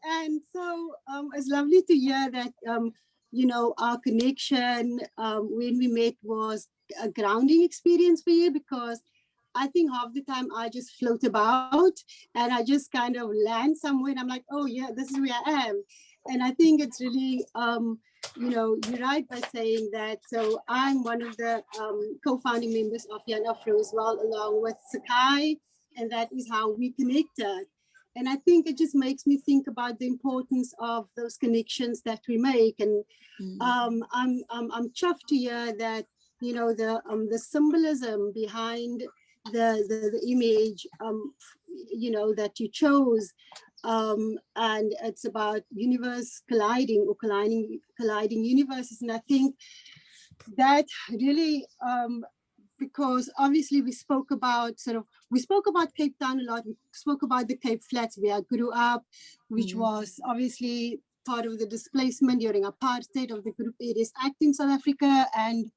And so it's lovely to hear that our connection when we met was a grounding experience for you, because I think half the time I just float about and I just kind of land somewhere and I'm like, oh yeah, this is where I am. And I think it's really, you're right by saying that. So I'm one of the co-founding members of Young Afro as well, along with Sekai, and that is how we connected. And I think it just makes me think about the importance of those connections that we make. And I'm chuffed to hear that, the symbolism behind the image, that you chose. And it's about universe colliding, or colliding universes. And I think that really, because obviously we spoke about Cape Town a lot. We spoke about the Cape Flats where I grew up, which was obviously part of the displacement during apartheid of the Group Areas Act in South Africa. And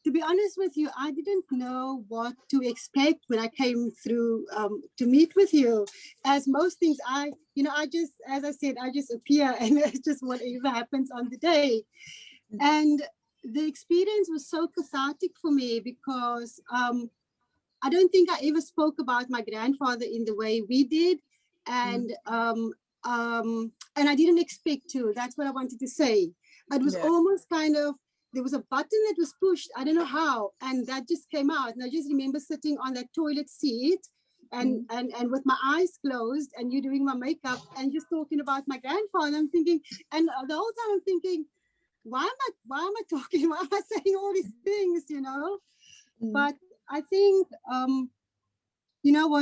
to be honest with you, I didn't know what to expect when I came through to meet with you. As most things, I just, as I said, I just appear and it's just whatever happens on the day. And the experience was so cathartic for me, because I don't think I ever spoke about my grandfather in the way we did. And I didn't expect to. That's what I wanted to say. It was almost kind of, there was a button that was pushed, I don't know how, and that just came out. And I just remember sitting on that toilet seat and with my eyes closed, and you doing my makeup and just talking about my grandfather. I'm thinking, and the whole time I'm thinking, why am I talking? Why am I saying all these things, But I think,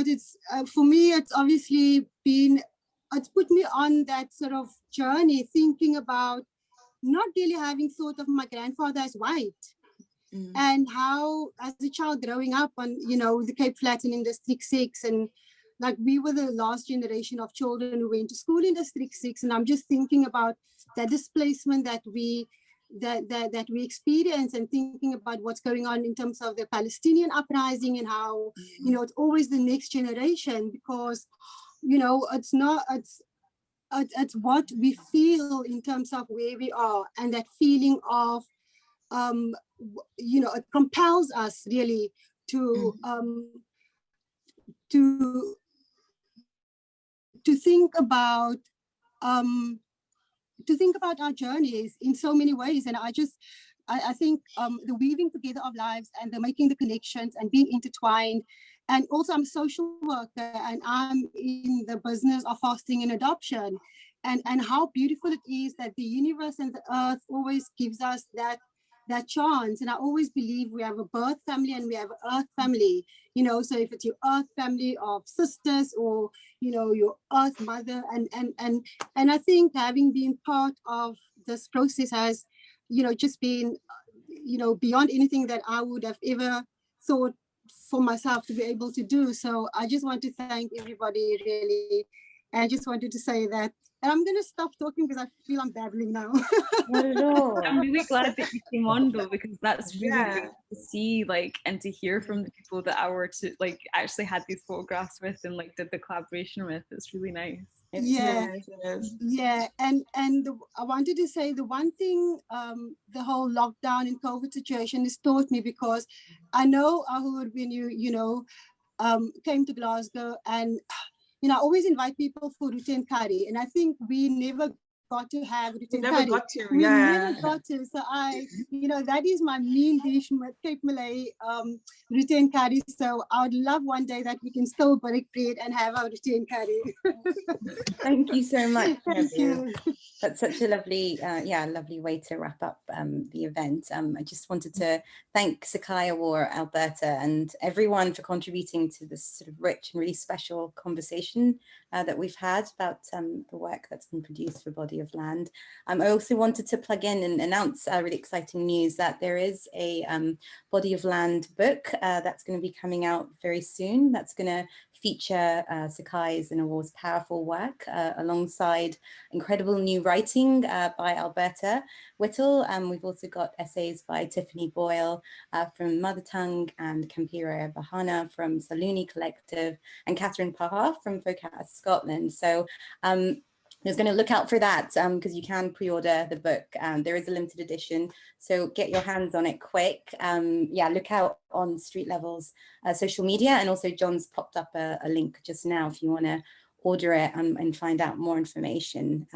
it's for me, it's obviously it's put me on that sort of journey, thinking about not really having thought of my grandfather as white, and how, as a child growing up on, the Cape Flats and in District 6, and like we were the last generation of children who went to school in District 6, and I'm just thinking about that displacement that we experience, and thinking about what's going on in terms of the Palestinian uprising, and how, it's always the next generation, because, it's what we feel in terms of where we are, and that feeling of, it compels us really to think about our journeys in so many ways. And I think the weaving together of lives, and the making the connections and being intertwined. And also I'm a social worker, and I'm in the business of fostering and adoption, and how beautiful it is that the universe and the earth always gives us that chance. And I always believe we have a birth family and we have an earth family, so if it's your earth family of sisters, or, your earth mother, and I think having been part of this process has, just been, beyond anything that I would have ever thought for myself to be able to do. So I just want to thank everybody, really. And I just wanted to say that. And I'm going to stop talking because I feel I'm babbling now. Not at all. I'm really glad that you came on, though, because that's really great to see, and to hear from the people that Awuor actually had these photographs with, and did the collaboration with. It's really nice. Yeah. And I wanted to say the one thing the whole lockdown and COVID situation has taught me, because I know, Awuor, when you came to Glasgow, and I always invite people for routine curry, and I think we never got to have routine curry. We never got to. So that is my main dish, Cape Malay routine curry. So I would love one day that we can still break bread and have our routine curry. Thank you so much. Thank you. That's such a lovely, lovely way to wrap up the event. I just wanted to thank Sekai, Awuor, Alberta, and everyone for contributing to this sort of rich and really special conversation that we've had about the work that's been produced for Body of Land. I also wanted to plug in and announce really exciting news that there is a Body of Land book that's going to be coming out very soon. That's going to feature Sekai's and Awuor's powerful work alongside incredible new writing by Alberta Whittle. We've also got essays by Tiffany Boyle from Mother Tongue, and Campira Bahana from Saluni Collective, and Catherine Paha from Fòcas Scotland. So There's going to look out for that because you can pre-order the book. There is a limited edition, so get your hands on it quick. Yeah, look out on Street Level's social media, and also John's popped up a link just now if you want to order it and find out more information.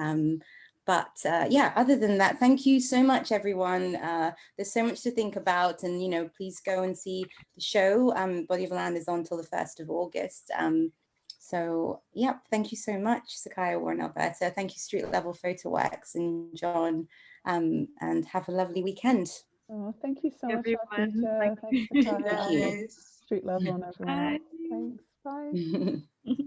But yeah, other than that, thank you so much, everyone. There's so much to think about, and please go and see the show. Body of Land is on till the 1st of August. So yeah, thank you so much, Sekai, Awuor, and Alberta. Thank you, Street Level Photoworks and John, and have a lovely weekend. Oh, thank you so much, everyone. Peter. Thanks, Sekai, Thank you. Street Level and everyone. Bye. Thanks. Bye.